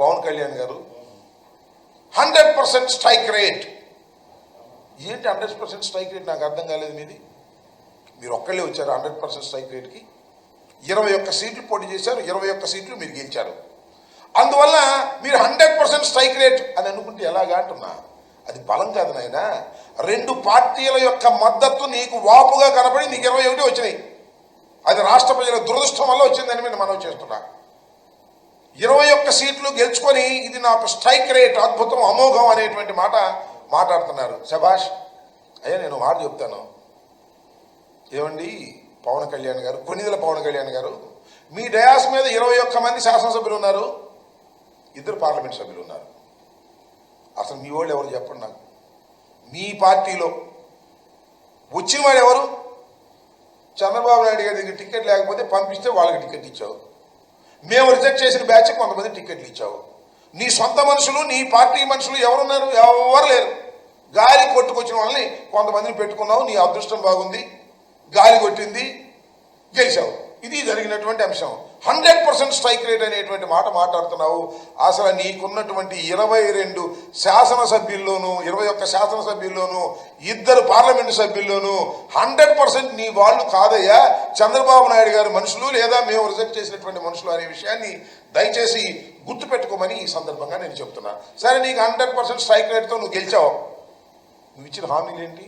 పవన్ కళ్యాణ్ గారు 100% strike rate. ఏంటి 100% strike rate? నాకు అర్థం కాలేదు. మీరు ఒక్కళ్ళే వచ్చారు 100% స్ట్రైక్ రేట్కి. 21 సీట్లు పోటీ చేశారు, 21 సీట్లు మీరు గెలిచారు. అందువల్ల మీరు 100% స్ట్రైక్ రేట్ అని అనుకుంటే ఎలాగా అంటున్నా? అది బలం కాదు నాయన. 2 పార్టీల యొక్క మద్దతు నీకు వాపుగా కనబడి నీకు 21 వచ్చినాయి. అది రాష్ట్ర ప్రజల దురదృష్టం వల్ల వచ్చిందని నేను మనవి చేస్తున్నా. 21 సీట్లు గెలుచుకొని ఇది నాకు స్ట్రైక్ రేట్, అద్భుతం, అమోఘం అనేటువంటి మాట మాట్లాడుతున్నారు. శభాష్ అయ్యా. నేను మాట చెప్తాను. ఏమండి పవన్ కళ్యాణ్ గారు, కొన్నిదల పవన్ కళ్యాణ్ గారు, మీ డయాస్ మీద 21 మంది శాసనసభ్యులు ఉన్నారు, 2 పార్లమెంట్ సభ్యులు ఉన్నారు. అసలు మీ వాళ్ళు ఎవరు చెప్పండి నాకు. మీ పార్టీలో వచ్చిన వాడు ఎవరు? చంద్రబాబు నాయుడు గారి దగ్గర టికెట్ లేకపోతే పంపిస్తే వాళ్ళకి టికెట్ ఇచ్చావు. మేము రిజెక్ట్ చేసిన బ్యాచ్ కొంతమంది టికెట్లు ఇచ్చావు. నీ సొంత మనుషులు, నీ పార్టీ మనుషులు ఎవరున్నారు? ఎవరు లేరు. గాలి కొట్టుకొచ్చిన వాళ్ళని కొంతమందిని పెట్టుకున్నావు. నీ అదృష్టం బాగుంది, గాలి కొట్టింది, గెలిచావు. ఇది జరిగినటువంటి అంశం. 100% స్ట్రైక్ రేట్ అనేటువంటి మాట మాట్లాడుతున్నావు. అసలు నీకున్నటువంటి 22 శాసనసభ్యుల్లోనూ, 21 శాసనసభ్యుల్లోనూ, 2 పార్లమెంటు సభ్యుల్లోనూ 100% నీ వాళ్ళు కాదయ్యా, చంద్రబాబు నాయుడు గారి మనుషులు లేదా మేము రిజెక్ట్ చేసినటువంటి మనుషులు అనే విషయాన్ని దయచేసి గుర్తుపెట్టుకోమని ఈ సందర్భంగా నేను చెప్తున్నా. సరే, నీకు 100% స్ట్రైక్ రేట్తో నువ్వు గెలిచావు. నువ్వు ఇచ్చిన హామీలు ఏంటి?